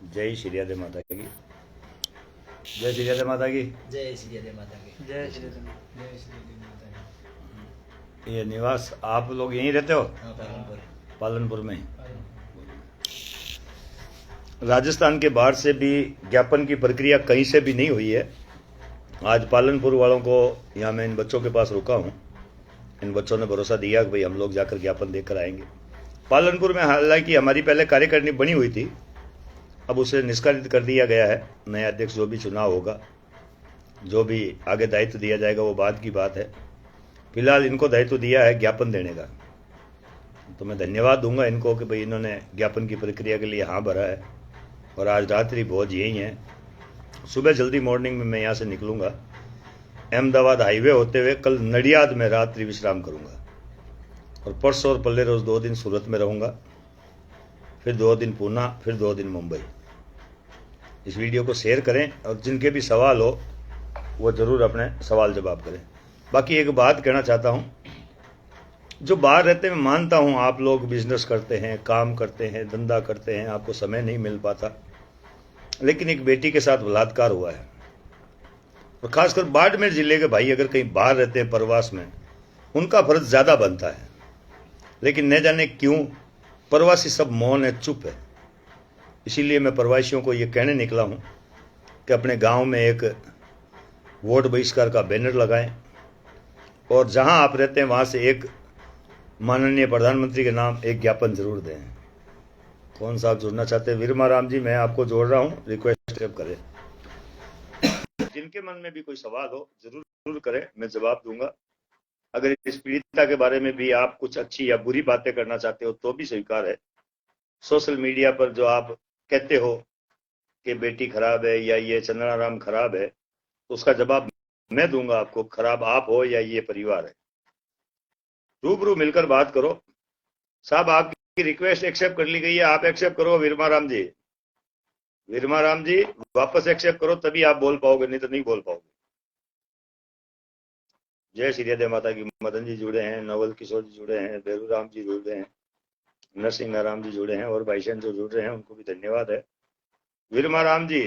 जय श्री राधे माता की। जय श्री राधे माता की। जय श्री राधे माता की। जय श्री राम। जय श्री राधे माता की। ये निवास आप लोग यहीं रहते हो? हाँ, पालनपुर। पालनपुर में। राजस्थान के बाहर से भी ज्ञापन की प्रक्रिया कहीं से भी नहीं हुई है। आज पालनपुर वालों को यहाँ मैं इन बच्चों के पास रुका हूँ। इन बच्चों ने भरोसा दिया कि भाई हम लोग जाकर ज्ञापन देकर आएंगे। पालनपुर में हालांकि हमारी पहले कार्यकारिणी बनी हुई थी, अब उसे निष्कासित कर दिया गया है। नया अध्यक्ष जो भी चुनाव होगा, जो भी आगे दायित्व दिया जाएगा वो बाद की बात है। फिलहाल इनको दायित्व दिया है ज्ञापन देने का, तो मैं धन्यवाद दूंगा इनको कि भाई इन्होंने ज्ञापन की प्रक्रिया के लिए हाँ भरा है। और आज रात्रि भोज यही है। सुबह जल्दी मॉर्निंग में मैं यहाँ से निकलूंगा। अहमदाबाद हाईवे होते हुए कल नडियाद में रात्रि विश्राम करूंगा और परसों और पल्ले रोज 2 दिन सूरत में रहूंगा, फिर 2 दिन पूना, फिर 2 दिन मुंबई। इस वीडियो को शेयर करें और जिनके भी सवाल हो वो जरूर अपने सवाल जवाब करें। बाकी एक बात कहना चाहता हूं, जो बाहर रहते हैं मैं मानता हूं आप लोग बिजनेस करते हैं, काम करते हैं, धंधा करते हैं, आपको समय नहीं मिल पाता, लेकिन एक बेटी के साथ बलात्कार हुआ है और खासकर बाड़मेर जिले के भाई अगर कहीं बाहर रहते हैं प्रवास में, उनका फर्ज ज्यादा बनता है। लेकिन न जाने क्यों प्रवासी सब मौन है, चुप है। इसीलिए मैं प्रवासियों को ये कहने निकला हूं कि अपने गांव में एक वोट बहिष्कार का बैनर लगाएं और जहां आप रहते हैं वहां से एक माननीय प्रधानमंत्री के नाम एक ज्ञापन जरूर दें। कौन साहब जुड़ना चाहते हैं? वीरमा राम जी, मैं आपको जोड़ रहा हूं, रिक्वेस्ट करें। जिनके मन में भी कोई सवाल हो जरूर करें, मैं जवाब दूंगा। अगर इस पीड़िता के बारे में भी आप कुछ अच्छी या बुरी बातें करना चाहते हो तो भी स्वीकार है। सोशल मीडिया पर जो आप कहते हो कि बेटी खराब है या ये चंद्राराम खराब है, तो उसका जवाब मैं दूंगा आपको। खराब आप हो या ये परिवार है, रूबरू मिलकर बात करो। साहब आपकी रिक्वेस्ट एक्सेप्ट कर ली गई है, आप एक्सेप्ट करो। वीरमा राम जी, वीरमा राम जी वापस एक्सेप्ट करो, तभी आप बोल पाओगे, नहीं तो नहीं बोल पाओगे। जय श्री राधे माता की। मदन जी जुड़े हैं, नवल किशोर जी जुड़े हैं, बेरू राम जी जुड़े हैं, नरसिंह राम जी जुड़े हैं और भाईशन जो जुड़ रहे हैं उनको भी धन्यवाद है। वीरमा राम जी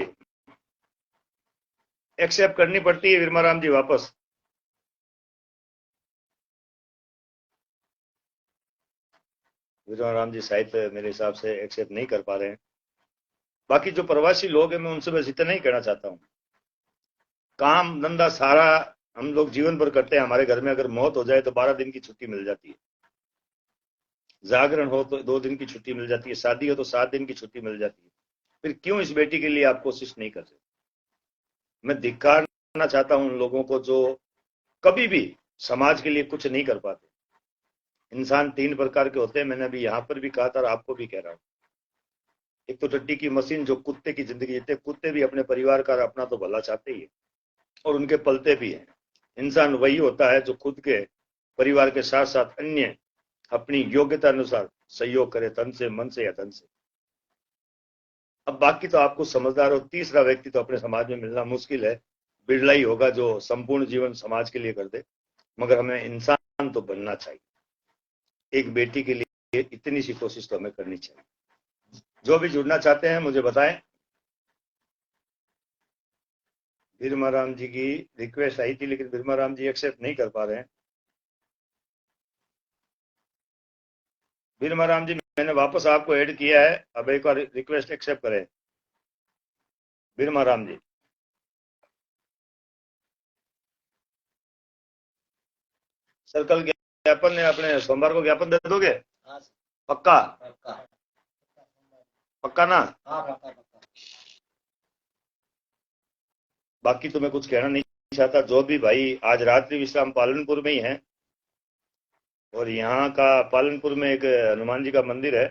एक्सेप्ट करनी पड़ती है। वीरमा राम जी वापस। वीरमा राम जी शायद मेरे हिसाब से एक्सेप्ट नहीं कर पा रहे हैं। बाकी जो प्रवासी लोग हैं मैं उनसे बस इतना ही कहना चाहता हूँ, काम धंधा सारा हम लोग जीवन भर करते हैं। हमारे घर में अगर मौत हो जाए तो 12 दिन की छुट्टी मिल जाती है, जागरण हो तो 2 दिन की छुट्टी मिल जाती है, शादी हो तो 7 दिन की छुट्टी मिल जाती है। फिर क्यों इस बेटी के लिए आप कोशिश नहीं कर रहे? मैं धिक्कारना चाहता हूं उन लोगों को जो कभी भी समाज के लिए कुछ नहीं कर पाते। इंसान 3 प्रकार के होते हैं, मैंने अभी यहां पर भी कहा था और आपको भी कह रहा हूं। एक तो टट्टी की मशीन जो कुत्ते की जिंदगी जीते। कुत्ते भी अपने परिवार का अपना तो भला चाहते ही है और उनके पलते भी हैं। इंसान वही होता है जो खुद के परिवार के साथ साथ अन्य अपनी योग्यता अनुसार सहयोग करे, तन से, मन से या धन से। अब बाकी तो आपको समझदार और तीसरा व्यक्ति तो अपने समाज में मिलना मुश्किल है, बिरला ही होगा जो संपूर्ण जीवन समाज के लिए कर दे। मगर हमें इंसान तो बनना चाहिए। एक बेटी के लिए इतनी सी कोशिश तो हमें करनी चाहिए। जो भी जुड़ना चाहते हैं मुझे बताएं। वीरमा राम जी की रिक्वेस्ट आई थी लेकिन वीरमा राम जी एक्सेप्ट नहीं कर पा रहे हैं। वीरमा राम जी मैंने वापस आपको ऐड किया है, अब एक बार रिक्वेस्ट एक्सेप्ट करें। वीरमा राम जी सर, कल ज्ञापन अपने सोमवार को ज्ञापन दे दोगे? हाँ, पक्का? पक्का। पक्का ना? हाँ, पक्का पक्का। बाकी तो मैं कुछ कहना नहीं चाहता। जो भी भाई आज रात्रि विश्राम पालनपुर में ही है और यहाँ का पालनपुर में एक हनुमान जी का मंदिर है,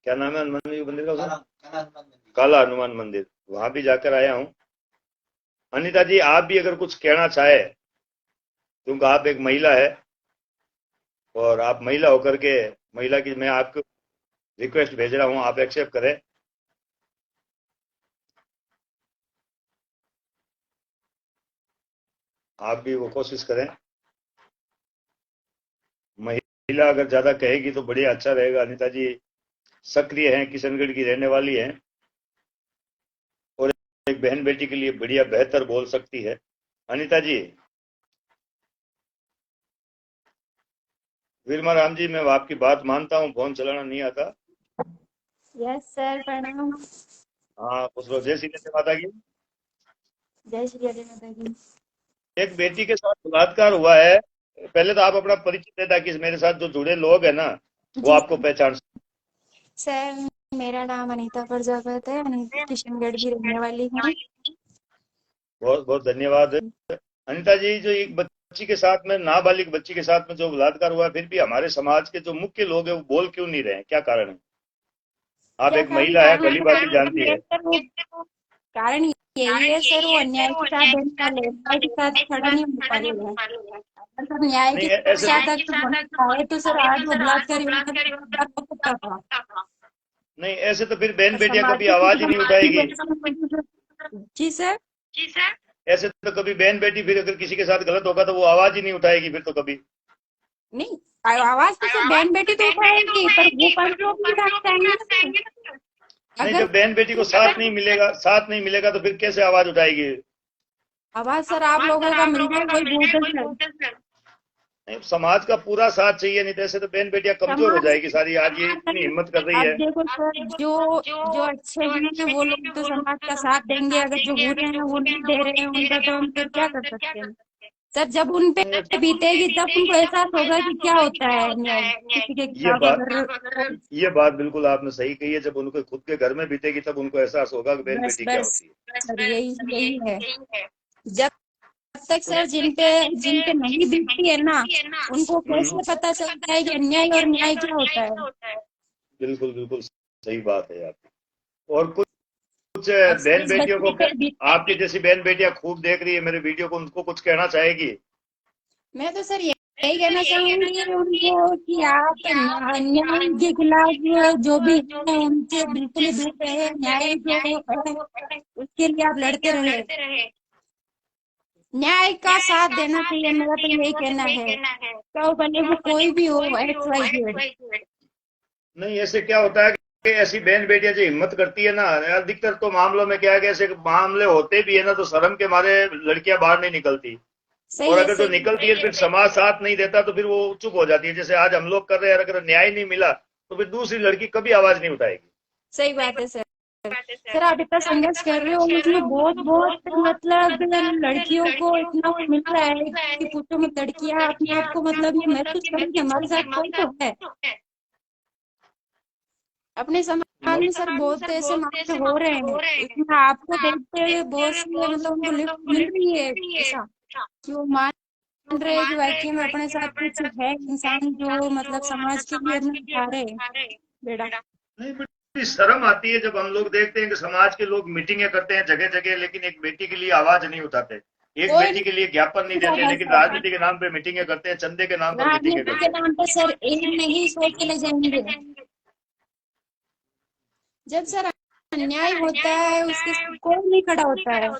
क्या नाम है हनुमान जी के मंदिर का? काला हनुमान मंदिर, वहां भी जाकर आया हूँ। अनिता जी आप भी अगर कुछ कहना चाहे, क्योंकि आप एक महिला है और आप महिला होकर के महिला की मैं आपको रिक्वेस्ट भेज रहा हूँ, आप एक्सेप्ट करें। आप भी वो कोशिश करें। महिला अगर ज्यादा कहेगी तो बढ़िया अच्छा रहेगा। अनिता जी सक्रिय हैं, किशनगढ़ की रहने वाली हैं एक बहन बेटी के लिए बढ़िया बेहतर बोल सकती है। अनीता जी, वीरमा राम जी, मैं आपकी बात मानता हूँ, फोन चलाना नहीं आता। यस सर, प्रणाम। हाँ, कुछ लोग जय श्री कृष्ण माता की। जय श्री हरि माता की। एक बेटी के साथ बलात्कार हुआ है। पहले तो आप अपना परिचय दे, ताकि मेरे साथ जो जुड़े लोग हैं ना, वो जी आपको पहचान सकें। सर, मेरा नाम अनीता प्रजापत है। अनीता किशनगढ़ की रहने वाली हूँ। बहुत बहुत धन्यवाद। अनीता जी, जो एक बच्ची के साथ में, नाबालिग बच्ची के साथ में जो बलात्कार हुआ, फिर भी हमारे समाज के जो मुख्य लोग हैं वो बोल क्यों नहीं रहे हैं? क्या कारण है? आप क्या एक कारण महिला है, कारण भली भांति जानती है है। सर? वो कारण यही है सर, वो अन्याय के साथ देने वाले हैं। अन्याय के साथ खड़ा नहीं हो पा रहे हैं। अगर सर न्याय नहीं, के ऐसे साथ अगर होना चाहे तो सर आज वो बलात्कार हो सकता था। नहीं, ऐसे तो फिर बहन पर बेटियां समाज कभी के आवाज ही नहीं उठाएगी। जी सर। ऐसे तो कभी बहन बेटी, फिर अगर किसी के साथ गलत होगा तो वो आवाज ही नहीं उठाएगी फिर तो कभी। नहीं, आवाज तो सर बहन बेटी तो उठाएगी, पर वो पांच लोग भी उठाना चाहेंगे ना सर। नहीं, अगर जब बहन बेटी को साथ नहीं मिलेगा तो फिर कैसे आवाज उठाएगी? आवाज सर आप लोगों का मिल जाए वही बहुत है सर। नहीं, समाज का पूरा साथ चाहिए, नहीं तो ऐसे तो बहन बेटियां कमजोर हो समाज जाएगी सारी। आज ये इतनी हिम्मत कर रही अब है। देखो सर, जो जो अच्छे हैं वो लोग तो समाज का साथ देंगे। अगर जो बुरे हैं वो नहीं दे रहे हैं, उनका तो हम फिर क्या कर सकते हैं सर? जब उन पे नहीं, बीतेगी तब उनको एहसास होगा कि क्या होता है अन्याय किसी के ये खिलाफ। बात अगर ये बात बिल्कुल आपने सही कही है। जब उनके खुद के घर में बीतेगी तब उनको एहसास होगा कि बहन बस बेटी क्या बस होती है। सर, यही यही है। जब तक सर जिन पे नहीं बीतती है ना, उनको कैसे पता चलता है कि अन्याय और न्याय क्या होता है? बिल्कुल बिल्कुल सही बात है आपकी। और कुछ अब सर बहन इस बेटियों बच्चे को, पे भी आपकी जैसी बहन बेटियां खूब देख रही है मेरे वीडियो को, उनको कुछ कहना चाहेगी? मैं तो सर यही कहना चाहूंगी उनको कि आप अन्याय के खिलाफ जो भी है उनसे बिल्कुल ही दूर रहे। न्याय जो है उसके लिए आप लड़ते रहे। न्याय का साथ देना चाहिए, मेरा तो यही कहना है। तो भले वो कोई भी हो, XYZ। नहीं, ऐसे क्या होता है कि ऐसी बहन बेटियां जो हिम्मत करती है ना, अधिकतर तो मामलों में क्या है कि ऐसे मामले होते भी है ना, तो शर्म के मारे लड़कियां बाहर नहीं निकलती। और सही है, अगर जो सही निकलती है फिर समाज साथ नहीं देता तो फिर वो चुप हो जाती है। जैसे आज हम लोग कर रहे हैं, अगर न्याय नहीं मिला तो फिर दूसरी लड़की कभी आवाज नहीं उठाएगी। सही बात है सर। सर आप इतना संघर्ष कर रहे हो, उसमें बहुत बहुत मतलब लड़कियों को इतना वो मिल रहा है कि पूछो मत। लड़कियां अपने आप को मतलब ये महसूस करें कि हमारे साथ कोई तो है। अपने समाज में सर बहुत ऐसे मामले हो रहे हैं, उसमें आपको देखते हुए बहुत से मतलब उनको लिफ्ट मिल रही है ऐसा कि वो मान रहे हैं कि वाकई में अपने साथ कुछ है इंसान जो मतलब समाज के लिए इतना उठा रहे हैं बेड़ा। नहीं, बड़ी शर्म आती है जब हम लोग देखते हैं कि समाज के लोग मीटिंगें करते हैं जगह जगह, लेकिन एक बेटी के लिए आवाज नहीं उठाते, एक कोई बेटी के लिए ज्ञापन नहीं नहीं देते, जाता लेकिन सर। राजनीति के नाम पे मीटिंगें करते हैं, चंदे के नाम पर मीटिंगें राजनीति के करते हैं। नाम पे सर एक नहीं 100 चले जाएंगे। जब सर अन्याय होता है उसके साथ कोई नहीं खड़ा होता है।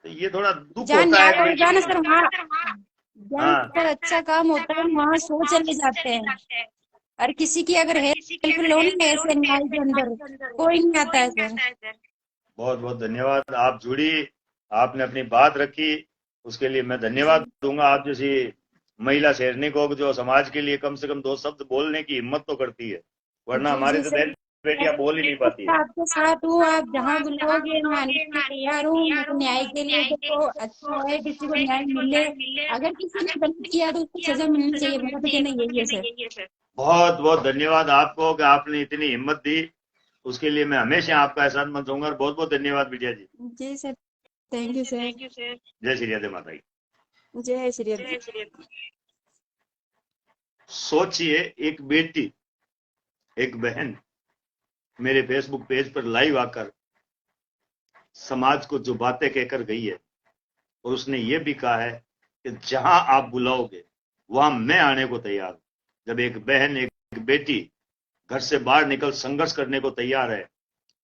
तो ये थोड़ा दुख जहाँ होता है न्याय कि होगा ना सर, वहाँ जहाँ हाँ। सर अच्छा काम होता है वहाँ 100 चले जाते हैं। और किसी की अगर हेल्प लो ना ऐसे अन्याय के अंदर, कोई नहीं आता है सर। बहुत बहुत धन्यवाद, आप जुड़ी, आपने अपनी बात रखी, उसके लिए मैं जी धन्यवाद दूंगा। आप जैसी महिला सैनिकों को जो समाज के लिए कम से कम दो शब्द बोलने की हिम्मत तो करती है, वरना जी हमारी जी तो सर, बहन बेटियां बोल ही नहीं पाती है। आपके साथ हूँ। आप जहाँ बुलाओगे मैं आने के लिए तैयार हूँ। मैं तो न्याय के लिए तो अच्छा है किसी को न्याय मिले। अगर किसी ने गलत किया तो उसको सजा मिलनी चाहिए, मेरा तो कहना यही है सर। बहुत बहुत धन्यवाद आपको कि आपने इतनी हिम्मत दी, उसके लिए मैं हमेशा आपका एहसानमंद रहूंगा। और बहुत बहुत धन्यवाद विजय जी। जी सर, थैंक यू सर। जय श्री राधे माता की। जय श्री राधे। सोचिए, एक बेटी, एक बहन मेरे फेसबुक पेज पर लाइव आकर समाज को जो बातें कहकर गई है, और उसने ये भी कहा है कि जहां आप बुलाओगे वहां मैं आने को तैयार हूं। जब एक बहन, एक बेटी घर से बाहर निकल संघर्ष करने को तैयार है,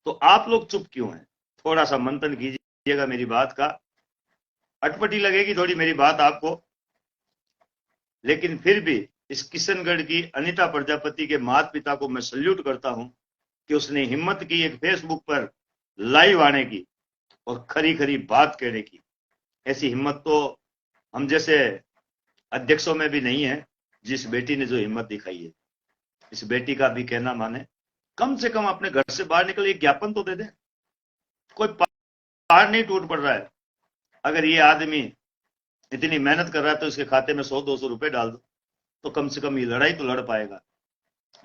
तो आप लोग चुप क्यों हैं? थोड़ा सा मंथन कीजिएगा मेरी बात का। अटपटी लगेगी थोड़ी मेरी बात आपको, लेकिन फिर भी इस किशनगढ़ की अनीता प्रजापति के माता पिता को मैं सल्यूट करता हूं कि उसने हिम्मत की एक फेसबुक पर लाइव आने की, और खरी खरी बात कहने की ऐसी हिम्मत तो हम जैसे अध्यक्षों में भी नहीं है। जिस बेटी ने जो हिम्मत दिखाई है, इस बेटी का भी कहना माने, कम से कम अपने घर से बाहर निकल एक ज्ञापन तो दे दे। कोई पहाड़ नहीं टूट पड़ रहा है। अगर ये आदमी इतनी मेहनत कर रहा है तो इसके खाते में 100-200 रुपए डाल दो, तो कम से कम ये लड़ाई तो लड़ पाएगा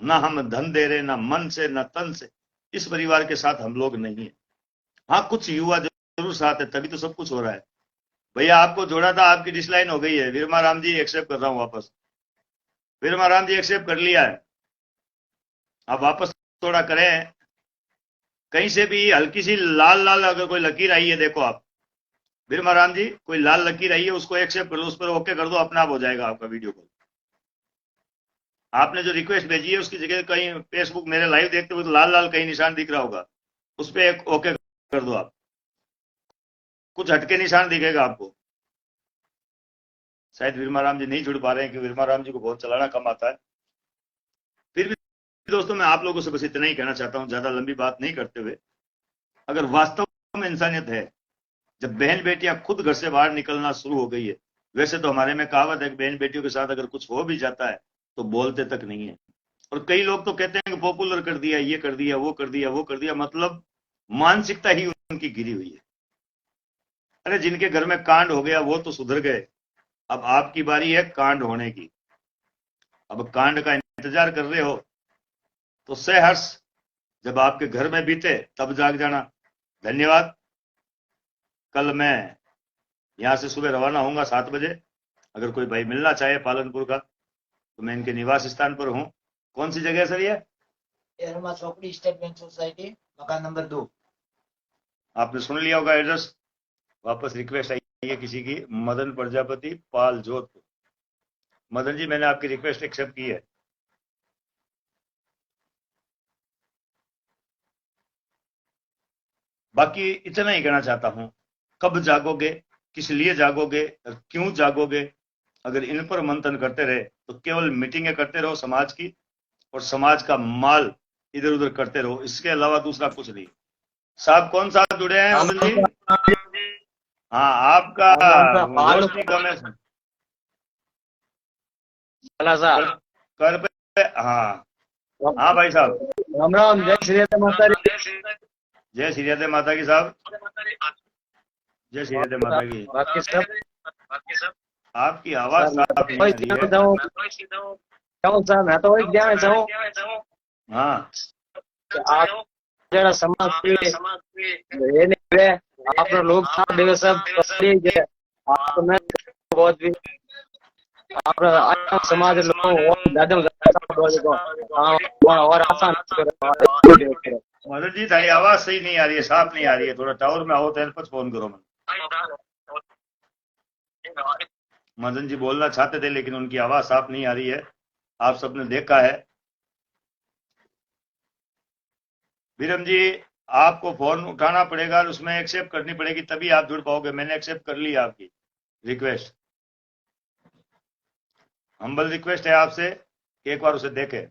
ना। हम धन दे रहे, ना मन से ना तन से। इस परिवार के साथ हम लोग नहीं है। हाँ, कुछ युवा जरूर साथ है, तभी तो सब कुछ हो रहा है। भैया आपको जोड़ा था, आपकी डिसलाइन हो गई है। वीरमा राम जी एक्सेप्ट कर रहा हूं वापस। वीरमा राम जी एक्सेप्ट कर लिया है, अब वापस थोड़ा करें। कहीं से भी हल्की सी लाल लाल अगर कोई लकीर आई है, देखो आप वीरमा राम जी, कोई लाल लकीर आई है उसको एक्सेप्ट कर लो, उस पर ओके कर दो, अपना आप हो जाएगा आपका वीडियो कॉल। आपने जो रिक्वेस्ट भेजी है उसकी जगह कहीं फेसबुक मेरे लाइव देखते हुए तो लाल लाल कहीं निशान दिख रहा होगा, उस पर एक ओके कर दो आप। कुछ हटके निशान दिखेगा आपको। शायद वीरमा राम जी नहीं जुड़ पा रहे हैं क्योंकि वीरमा राम जी को बहुत चलाना कम आता है। फिर भी दोस्तों मैं आप लोगों से बस इतना ही कहना चाहता हूं, ज्यादा लंबी बात नहीं करते हुए। अगर वास्तव में इंसानियत है, जब बहन बेटियां खुद घर से बाहर निकलना शुरू हो गई है, वैसे तो हमारे में कहावत है कि बहन बेटियों के साथ अगर कुछ हो भी जाता है तो बोलते तक नहीं है। और कई लोग तो कहते हैं कि पॉपुलर कर दिया, ये कर दिया, वो कर दिया, वो कर दिया, मतलब मानसिकता ही उनकी गिरी हुई है। अरे जिनके घर में कांड हो गया वो तो सुधर गए, अब आपकी बारी है कांड होने की। अब कांड का इंतजार कर रहे हो तो सहर्ष जब आपके घर में बीते तब जाग जाना। धन्यवाद। कल मैं यहां से सुबह रवाना होऊंगा 7 बजे। अगर कोई भाई मिलना चाहे पालनपुर का तो मैं इनके निवास स्थान पर हूं। कौन सी जगह है सर ये? एरमा चौकड़ी, स्टेट बैंक सोसाइटी, मकान नंबर 2। आपने सुन लिया होगा एड्रेस। वापस रिक्वेस्ट आई है किसी की, मदन प्रजापति, पाल जोधपुर। मदन जी मैंने आपकी रिक्वेस्ट एक्सेप्ट की है। बाकी इतना ही कहना चाहता हूं, कब जागोगे, किस लिए जागोगे और क्यों जागोगे? अगर इन पर मंथन करते रहे तो केवल मीटिंगें करते रहो समाज की, और समाज का माल इधर उधर करते रहो, इसके अलावा दूसरा कुछ नहीं। साहब कौन साहब जुड़े हैं? मदन जी, हाँ आपका वोट भी कम है कर पे। हाँ हाँ भाई साहब, राम राम, जय श्री राधे माता दी। जय श्री राधे माता की साहब, जय श्री राधे माता की। बाकी सब आपकी आवाज साफ नहीं आ रही है। साहब मैं तो वही कहना चाहूँ, हाँ आप जरा समाज के नहीं, आप लोग सब आप मैं बहुत भी आप समाज लोग और आसान। मदन जी थारी आवाज सही नहीं आ रही है, साफ नहीं आ रही है। थोड़ा टावर में आओ तो हेल्प फोन करो। मदन जी बोलना चाहते थे लेकिन उनकी आवाज साफ नहीं आ रही है, आप सबने देखा है। विरम जी आपको फोन उठाना पड़ेगा और उसमें एक्सेप्ट करनी पड़ेगी, तभी आप जुड़ पाओगे। मैंने एक्सेप्ट कर ली आपकी रिक्वेस्ट। हम्बल रिक्वेस्ट है आपसे कि एक बार उसे देखें।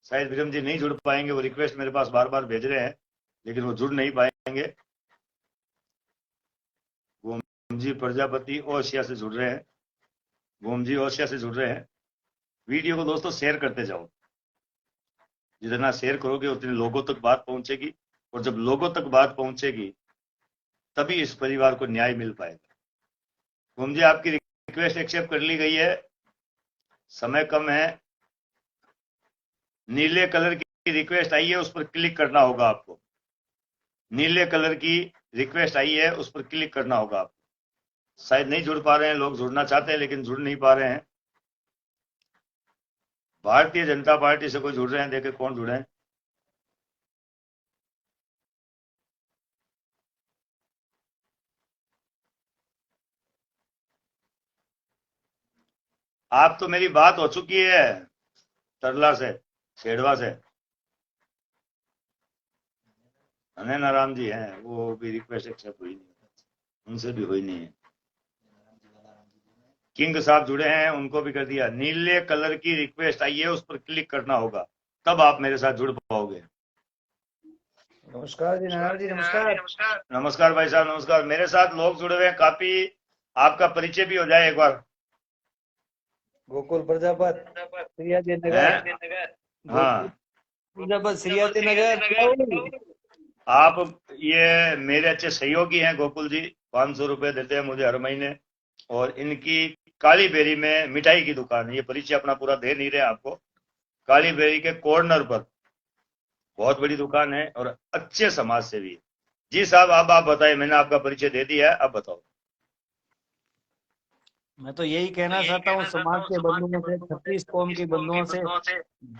शायद विरम जी नहीं जुड़ पाएंगे, वो रिक्वेस्ट मेरे पास बार बार भेज रहे हैं लेकिन वो जुड़ नहीं पाएंगे। गोम जी प्रजापति ओशिया से जुड़ रहे हैं, गोम जी ओशिया से जुड़ रहे हैं। वीडियो को दोस्तों शेयर करते जाओ, जितना शेयर करोगे उतने लोगों तक बात पहुंचेगी, और जब लोगों तक बात पहुंचेगी तभी इस परिवार को न्याय मिल पाएगा। गोम जी आपकी रिक्वेस्ट एक्सेप्ट कर ली गई है, समय कम है। नीले कलर की रिक्वेस्ट आई है, उस पर क्लिक करना होगा आपको। नीले कलर की रिक्वेस्ट आई है, उस पर क्लिक करना होगा आपको। शायद नहीं जुड़ पा रहे हैं लोग, जुड़ना चाहते हैं लेकिन जुड़ नहीं पा रहे हैं। भारतीय जनता पार्टी से कोई जुड़ रहे हैं, देखे कौन जुड़े हैं। आप तो मेरी बात हो चुकी है तरला से, शेड़वा से। अनैन राम जी हैं, वो भी रिक्वेस्ट एक्सेप्ट हुई नहीं, उनसे भी हुई नहीं है। किंग साहब जुड़े हैं, उनको भी कर दिया। नीले कलर की रिक्वेस्ट आई है, उस पर क्लिक करना होगा, तब आप मेरे साथ जुड़ पाओगे। नमस्कार जी, नारायण जी, नमस्कार। नमस्कार भाई साहब, नमस्कार। मेरे साथ लोग जुड़े हुए हैं काफी, आपका परिचय भी हो जाए एक बार। गोकुल प्रजापत श्रीयाजी नगर। हैं? गोकुल हाँ, प्रजापत श्रीयाजी नगर। आप ये मेरे अच्छे सहयोगी हैं गोकुल जी। 500 रुपए देते हैं मुझे हर महीने, और इनकी काली बेरी में मिठाई की दुकान है। ये परिचय अपना पूरा दे नहीं रहे आपको। काली बेरी के कॉर्नर पर बहुत बड़ी दुकान है और अच्छे समाज सेवी है। जी साहब, अब आप बताइए, मैंने आपका परिचय दे दिया है, अब बताओ। मैं तो यही कहना चाहता हूँ समाज के बंधुओं से, 36 कौम के बंधुओं से,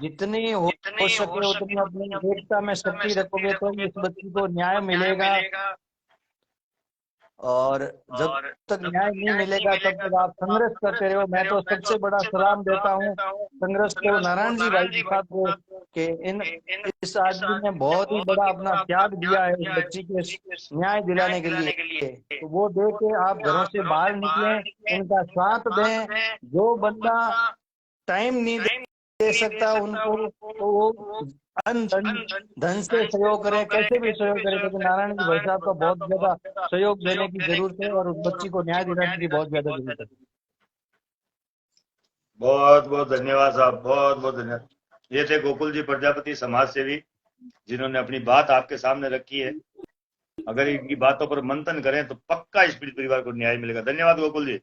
जितनी हो सके उतनी अपनी एकता में शक्ति रखोगे तो इस बच्ची को न्याय मिलेगा। और जब तक न्याय नहीं मिलेगा तब तक आप संघर्ष करते रहो। मैं तो सबसे बड़ा सलाम देता हूँ संघर्ष को, नारायण जी भाई साहब को, कि इस आदमी ने बहुत ही बड़ा अपना त्याग दिया है इस बच्ची के न्याय दिलाने के लिए। तो वो दे के आप घरों से बाहर निकलें, इनका साथ दें। जो बंदा टाइम नहीं दे सकता उनको, तो वो धन से सहयोग करें, कैसे भी सहयोग करें, लेकिन नारायण जी भाई साहब का बहुत ज्यादा सहयोग देने की जरूरत है और उस बच्ची को न्याय दिलाने की बहुत ज्यादा जरूरत है। बहुत बहुत धन्यवाद साहब, बहुत बहुत धन्यवाद। ये थे गोकुल जी प्रजापति, समाज सेवी, जिन्होंने अपनी बात आपके सामने रखी है। अगर इनकी बातों पर मंथन करें तो पक्का इस पीड़ित परिवार को न्याय मिलेगा। धन्यवाद गोकुल जी।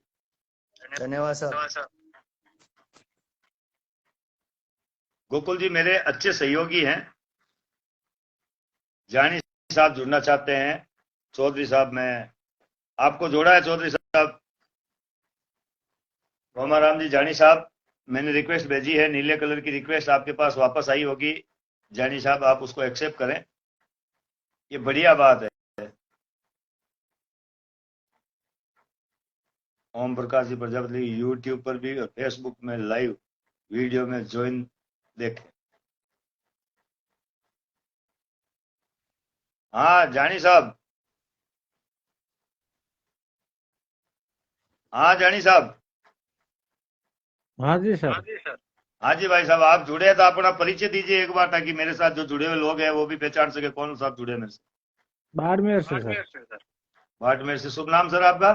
धन्यवाद सर। गोकुल जी मेरे अच्छे सहयोगी हैं। जानी साहब जुड़ना चाहते हैं। चौधरी साहब, मैं आपको जोड़ा है चौधरी साहब। रोमाराम जी, जानी साहब, मैंने रिक्वेस्ट भेजी है, नीले कलर की रिक्वेस्ट आपके पास वापस आई होगी। जानी साहब, आप उसको एक्सेप्ट करें, ये बढ़िया बात है। ओम प्रकाश जी प्रजापति यूट्यूब पर भी और फेसबुक में लाइव वीडियो में ज्वाइन देखें। हाँ जानी साहब, हाँ जानी साहब। हाँ जी सर। हाँ जी भाई साहब, आप जुड़े हैं तो अपना परिचय दीजिए एक बार, ताकि मेरे साथ जो जुड़े हुए लोग हैं वो भी पहचान सके कौन साहब जुड़े हैं मेरे से। बाड़मेर से सर। बाड़मेर से। शुभ नाम सर आपका?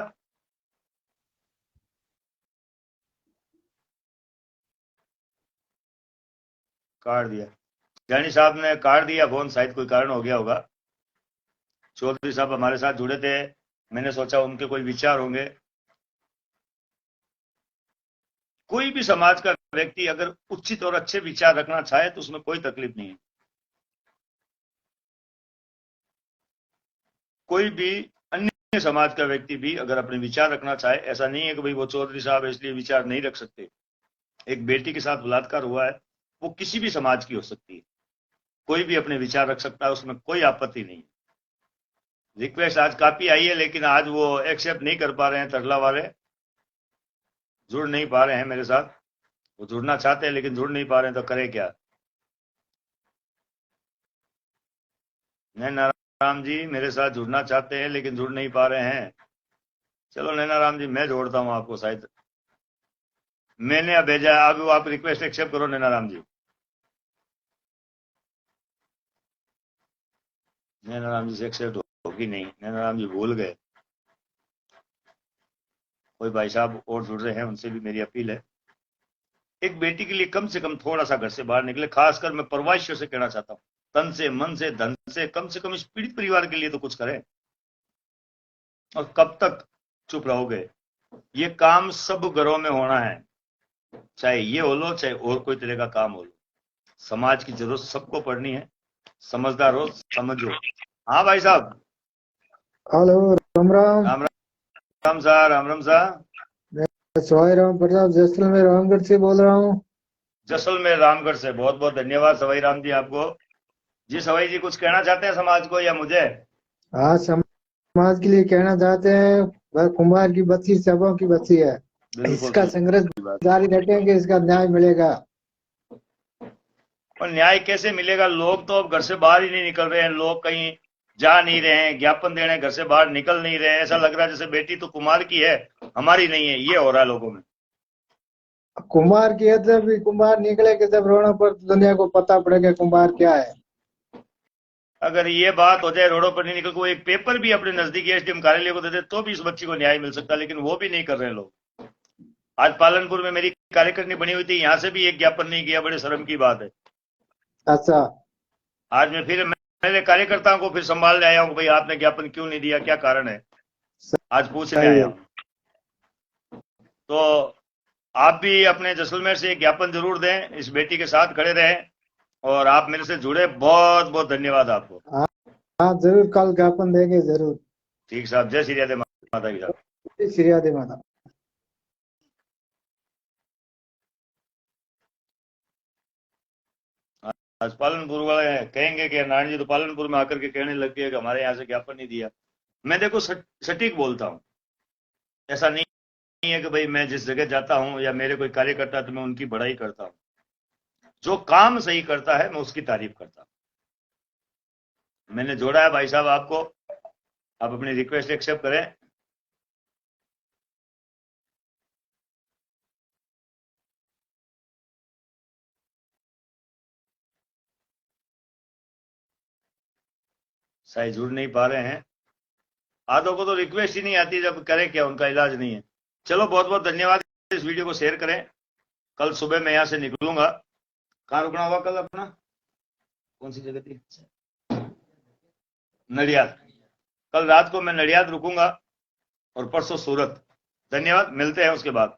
काट दिया। जानी साहब ने काट दिया फोन, शायद कोई कारण हो गया होगा। चौधरी साहब हमारे साथ जुड़े थे, मैंने सोचा उनके कोई विचार होंगे। कोई भी समाज का व्यक्ति अगर उचित और अच्छे विचार रखना चाहे तो उसमें कोई तकलीफ नहीं है। कोई भी अन्य समाज का व्यक्ति भी अगर अपने विचार रखना चाहे, ऐसा नहीं है कि भाई वो चौधरी साहब है इसलिए विचार नहीं रख सकते। एक बेटी के साथ बलात्कार हुआ है, वो किसी भी समाज की हो सकती है, कोई भी अपने विचार रख सकता है, उसमें कोई आपत्ति नहीं है। रिक्वेस्ट आज काफी आई है, लेकिन आज वो एक्सेप्ट नहीं कर पा रहे हैं, तरला वाले जुड़ नहीं पा रहे हैं मेरे साथ। वो जुड़ना चाहते हैं लेकिन जुड़ नहीं पा रहे हैं, तो करें क्या। नैना राम जी मेरे साथ जुड़ना चाहते हैं लेकिन जुड़ नहीं पा रहे हैं। चलो नैना राम जी, मैं जोड़ता हूं आपको, शायद मैंने अब भेजा है। अब आप रिक्वेस्ट एक्सेप्ट करो नैना राम जी। नैना राम जी से एक्सेप्ट होगी नहीं, नैना राम जी भूल गए। कोई भाई साहब और जुड़ रहे हैं, उनसे भी मेरी अपील है, एक बेटी के लिए कम से कम थोड़ा सा घर से बाहर निकले। खासकर मैं प्रवासियों से कहना चाहता हूं, तन से, मन से, धन से कम इस पीड़ित परिवार के लिए तो कुछ करें। और कब तक चुप रहोगे? ये काम सब घरों में होना है, चाहे ये हो लो चाहे और कोई तरह का काम हो लो। समाज की जरूरत सबको पड़नी है, समझदार हो, समझो। हाँ भाई साहब। हेलो, राम राम। राम राम साहब, राम राम साहब। सवाई राम प्रताप जैसलमेर रामगढ़ से बोल रहा हूँ। जैसलमेर रामगढ़ से। बहुत बहुत धन्यवाद सवाई राम जी आपको। जी सवाई जी, कुछ कहना चाहते हैं समाज को या मुझे? हाँ, समाज के लिए कहना चाहते हैं, वह कुमार की बच्ची सबों की बच्ची है। बिल्कुल इसका सही संघर्ष बात। जारी रखेंगे, इसका न्याय मिलेगा। और न्याय कैसे मिलेगा? लोग तो अब घर से बाहर ही नहीं निकल रहे हैं, लोग कहीं जा नहीं रहे हैं, ज्ञापन देने घर से बाहर निकल नहीं रहे हैं। ऐसा लग रहा है जैसे बेटी तो कुमार की है, हमारी नहीं है, ये हो रहा है लोगों में। कुमार की है, जब भी कुमार निकलेगा, जब रोना पर दुनिया को पता पड़ेगा कुमार क्या है। अगर ये बात हो जाए रोडों पर नहीं निकल को एक पेपर भी अपने नजदीकी एसडीएम कार्यालय को दे दे तो भी इस बच्ची को न्याय मिल सकता, लेकिन वो भी नहीं कर रहे लोग। आज पालनपुर में मेरी कार्यकारिणी बनी हुई थी, यहां से भी एक ज्ञापन नहीं किया, बड़े शर्म की बात है। अच्छा। आज मैं फिर मेरे कार्यकर्ताओं को फिर संभालने आया हूं, भाई आपने ज्ञापन क्यों नहीं दिया, क्या कारण है, आज पूछने आया हूं। तो आप भी अपने जैसलमेर से एक ज्ञापन जरूर दें, इस बेटी के साथ खड़े रहें, और आप मेरे से जुड़े, बहुत बहुत धन्यवाद आपको। हाँ जरूर, कल ज्ञापन देंगे जरूर। ठीक साहब, जय श्री राधे माता की साहब। श्री राधे माता। आज पालनपुर वाले कहेंगे कि नारायण जी तो पालनपुर में आकर के कहने लग गए कि हमारे यहाँ से ज्ञापन नहीं दिया। मैं देखो सटीक बोलता हूँ, ऐसा नहीं है कि भाई मैं जिस जगह जाता हूँ या मेरे कोई कार्यकर्ता तो मैं उनकी बड़ाई करता हूँ। जो काम सही करता है मैं उसकी तारीफ करता हूँ। मैंने जोड़ा है भाई साहब आपको, आप अपनी रिक्वेस्ट एक्सेप्ट करें। शायद जुड़ नहीं पा रहे हैं, आधों को तो रिक्वेस्ट ही नहीं आती, जब करें क्या, उनका इलाज नहीं है। चलो बहुत बहुत धन्यवाद, इस वीडियो को शेयर करें। कल सुबह मैं यहां से निकलूंगा। कहाँ रुकना होगा कल अपना, कौन सी जगह थी, नडियाद। कल रात को मैं नडियाद रुकूंगा और परसों सूरत। धन्यवाद, मिलते हैं उसके बाद।